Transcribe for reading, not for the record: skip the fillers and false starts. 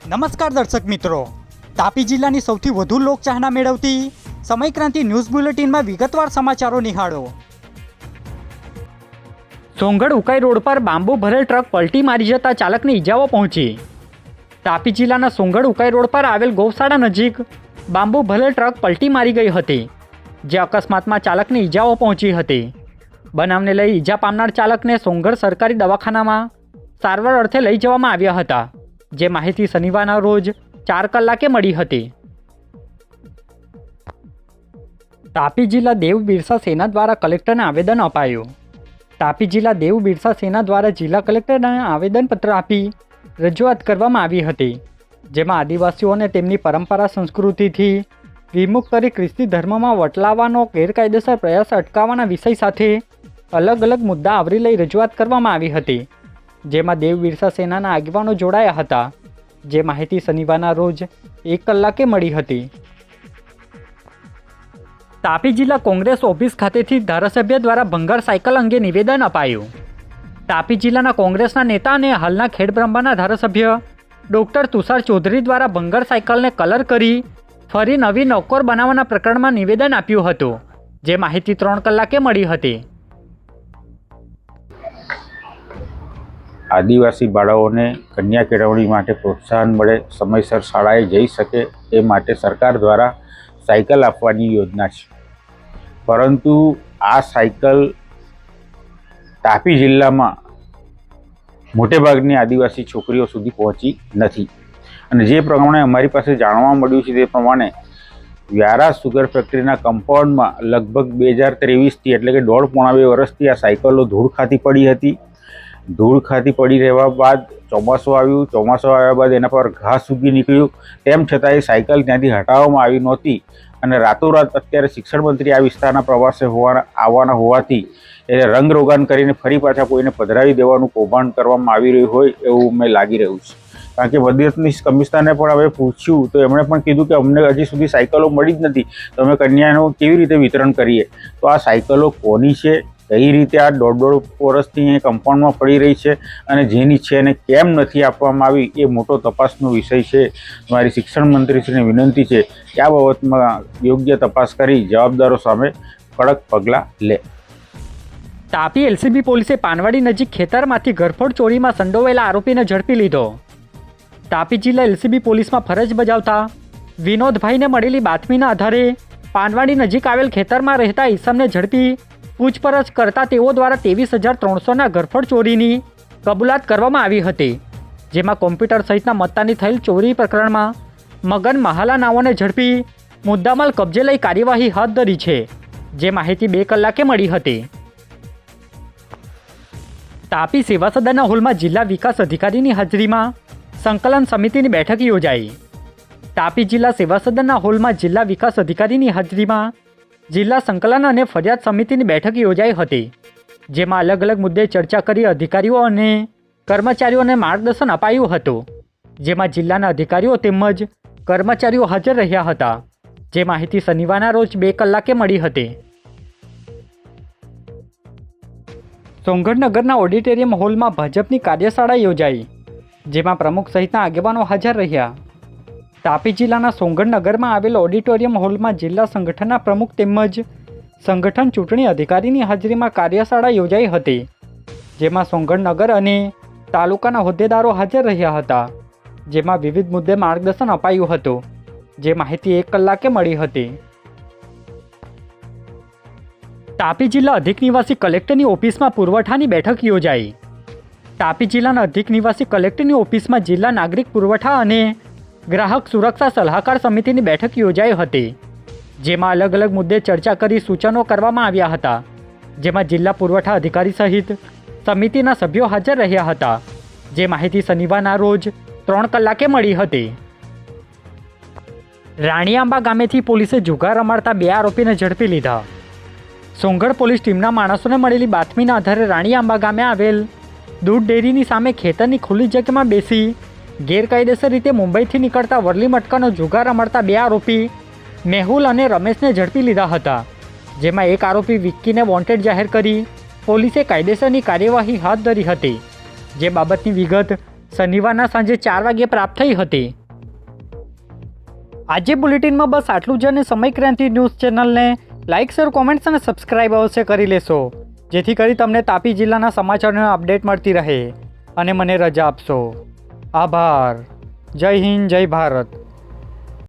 નમસ્કાર દર્શક મિત્રો, તાપી જિલ્લાની સૌથી વધુ લોકચાહના મેળવતી સમય ક્રાંતિ ન્યૂઝ બુલેટિનમાં વિગતવાર સમાચારો નિહાળો। સોંગઢ ઉકાઈ રોડ પર બાંબુ ભરેલ ટ્રક પલટી મારી જતા ચાલકને ઈજાઓ પહોંચી। તાપી જિલ્લાના સોંગઢ ઉકાઈ રોડ પર આવેલ ગૌશાળા નજીક બાંબુ ભરેલ ટ્રક પલટી મારી ગઈ હતી, જે અકસ્માતમાં ચાલકને ઈજાઓ પહોંચી હતી। બનાવને લઈ ઈજા પામનાર ચાલકને સોંગઢ સરકારી દવાખાનામાં સારવાર અર્થે લઈ જવામાં આવ્યા હતા, જે માહિતી શનિવારના રોજ 4 કલાકે મળી હતી। તાપી જિલ્લા દેવ બિરસા સેના દ્વારા કલેક્ટરને આવેદન અપાયું। તાપી જિલ્લા દેવ બિરસા સેના દ્વારા જિલ્લા કલેક્ટરને આવેદનપત્ર આપી રજૂઆત કરવામાં આવી હતી, જેમાં આદિવાસીઓને તેમની પરંપરા સંસ્કૃતિથી વિમુખ કરી ખ્રિસ્તી ધર્મમાં વટલાવવાનો ગેરકાયદેસર પ્રયાસ અટકાવવાના વિષય સાથે અલગ અલગ મુદ્દા આવરી લઈ રજૂઆત કરવામાં આવી હતી, જેમાં દેવ બિરસા સેનાના આગેવાનો જોડાયા હતા, જે માહિતી શનિવારના રોજ 1 કલાકે મળી હતી। તાપી જિલ્લા કોંગ્રેસ ઓફિસ ખાતેથી ધારાસભ્ય દ્વારા ભંગાર સાયકલ અંગે નિવેદન અપાયું। તાપી જિલ્લાના કોંગ્રેસના નેતા અને હાલના ખેડબ્રહ્માના ધારાસભ્ય ડૉક્ટર તુષાર ચૌધરી દ્વારા ભંગાર સાયકલને કલર કરી ફરી નવી નોકોર બનાવવાના પ્રકરણમાં નિવેદન આપ્યું હતું, જે માહિતી 3 કલાકે મળી હતી। આદિવાસી બાળકોને કન્યા કેળવણી માટે પ્રોત્સાહન મળે, સમયસર શાળાએ જઈ શકે એ માટે સરકાર દ્વારા સાયકલ આપવાની યોજના છે, પરંતુ આ સાયકલ તાપી જિલ્લામાં મોટેભાગની આદિવાસી છોકરીઓ સુધી પહોંચી નથી। અને જે પ્રમાણે અમારી પાસે જાણવા મળ્યું છે તે પ્રમાણે વ્યારા સુગર ફેક્ટરીના કમ્પાઉન્ડમાં લગભગ 2023થી એટલે કે 1.5-2 વર્ષથી આ સાયકલો ધૂળ ખાતી પડી હતી। ધૂળ ખાતી પડી રહેવા બાદ ચોમાસું આવ્યું, ચોમાસું આવ્યા બાદ એના પર ઘાસ ઉગી નીકળ્યું, તેમ છતાં એ સાયકલ ત્યાંથી હટાવવામાં આવી નહોતી। અને રાતોરાત અત્યારે શિક્ષણ મંત્રી આ વિસ્તારના પ્રવાસે આવવાના હોવાથી એને રંગરોગાન કરીને ફરી પાછા કોઈને પધરાવી દેવાનું કૌભાંડ કરવામાં આવી રહ્યું હોય એવું મેં લાગી રહ્યું છે। કારણ કે મદદનીશ કમિશનરને પણ હવે પૂછ્યું તો એમણે પણ કીધું કે અમને હજી સુધી સાયકલો મળી જ નથી, તો અમે કન્યાનું કેવી રીતે વિતરણ કરીએ। તો આ સાયકલો કોની છે, કઈ રીતે આ 1.5 વર્ષથી એ કમ્પાઉન્ડમાં પડી રહી છે અને જેની છે એને કેમ નથી આપવામાં આવી, એ મોટો તપાસનો વિષય છે। મારી શિક્ષણ મંત્રીશ્રીને વિનંતી છે કે આ બાબતમાં યોગ્ય તપાસ કરી જવાબદારો સામે કડક પગલાં લે। તાપી એલસીબી પોલીસે પાનવાડી નજીક ખેતરમાંથી ઘરફોડ ચોરીમાં સંડોવાયેલા આરોપીને ઝડપી લીધો। તાપી જિલ્લા એલસીબી પોલીસમાં ફરજ બજાવતા વિનોદભાઈને મળેલી બાતમીના આધારે પાનવાડી નજીક આવેલ ખેતરમાં રહેતા ઈસમને ઝડપી પૂછપરછ કરતા તેઓ દ્વારા 23,300ના ઘરફોડ ચોરીની કબૂલાત કરવામાં આવી હતી, જેમાં કોમ્પ્યુટર સહિતના મત્તાની થયેલ ચોરી પ્રકરણમાં મગન મહાલા નાઓને ઝડપી મુદ્દામાલ કબજે લઈ કાર્યવાહી હાથ ધરી છે, જે માહિતી 2 કલાકે મળી હતી। તાપી સેવા સદનના હોલમાં જિલ્લા વિકાસ અધિકારીની હાજરીમાં સંકલન સમિતિની બેઠક યોજાઈ। તાપી જિલ્લા સેવા સદનના હોલમાં જિલ્લા વિકાસ અધિકારીની હાજરીમાં જિલ્લા સંકલન અને ફરિયાદ સમિતિની બેઠક યોજાઈ હતી, જેમાં અલગ અલગ મુદ્દે ચર્ચા કરી અધિકારીઓ અને કર્મચારીઓને માર્ગદર્શન અપાયું હતું, જેમાં જિલ્લાના અધિકારીઓ તેમજ કર્મચારીઓ હાજર રહ્યા હતા, જે માહિતી શનિવારના રોજ 2 કલાકે મળી હતી। સોંગઢ નગરના ઓડિટોરિયમ હોલમાં ભાજપની કાર્યશાળા યોજાઈ, જેમાં પ્રમુખ સહિતના આગેવાનો હાજર રહ્યા। તાપી જિલ્લાના સોંગઢ નગરમાં આવેલ ઓડિટોરિયમ હોલમાં જિલ્લા સંગઠનના પ્રમુખ તેમજ સંગઠન ચૂંટણી અધિકારીની હાજરીમાં કાર્યશાળા યોજાઈ હતી, જેમાં સોંગઢ નગર અને તાલુકાના હોદ્દેદારો હાજર રહ્યા હતા, જેમાં વિવિધ મુદ્દે માર્ગદર્શન અપાયું હતું, જે માહિતી 1 કલાકે મળી હતી। તાપી જિલ્લા અધિક નિવાસી કલેક્ટરની ઓફિસમાં પુરવઠાની બેઠક યોજાઈ। તાપી જિલ્લાના અધિક નિવાસી કલેક્ટરની ઓફિસમાં જિલ્લા નાગરિક પુરવઠા અને ગ્રાહક સુરક્ષા સલાહકાર સમિતિની બેઠક યોજાઈ હતી, જેમાં અલગ અલગ મુદ્દે ચર્ચા કરી સૂચનો કરવામાં આવ્યા હતા, જેમાં જિલ્લા પુરવઠા અધિકારી સહિત સમિતિના સભ્યો હાજર રહ્યા હતા, જે માહિતી શનિવારના રોજ 3 કલાકે મળી હતી। રાણીઆંબા ગામેથી પોલીસે જુગાર રમાડતા 2 આરોપીને ઝડપી લીધા। સોંગઢ પોલીસ ટીમના માણસોને મળેલી બાતમીના આધારે રાણીઆંબા ગામે આવેલ દૂધ ડેરીની સામે ખેતરની ખુલ્લી જગ્યામાં બેસી ગેરકાયદેસર રીતે મુંબઈથી નીકળતા વરલી મટકાનો જુગાર રમાડતા 2 આરોપી મેહુલ અને રમેશને ઝડપી લીધા હતા, જેમાં એક આરોપી વિક્કીને વોન્ટેડ જાહેર કરી પોલીસે કાયદેસરની કાર્યવાહી હાથ ધરી હતી, જે બાબતની વિગત શનિવારના સાંજે 4 વાગ્યે પ્રાપ્ત થઈ હતી. આજે બુલેટિનમાં બસ આટલું જ અને સમય ક્રાંતિ ન્યૂઝ ચેનલને લાઇક, શેર, કોમેન્ટ્સ અને સબસ્ક્રાઇબ અવશ્ય કરી લેશો, જેથી કરી તમને તાપી જિલ્લાના સમાચારોની અપડેટ મળતી રહે અને મને રજા આપશો. આભાર. જય હિન્દ, જય ભારત.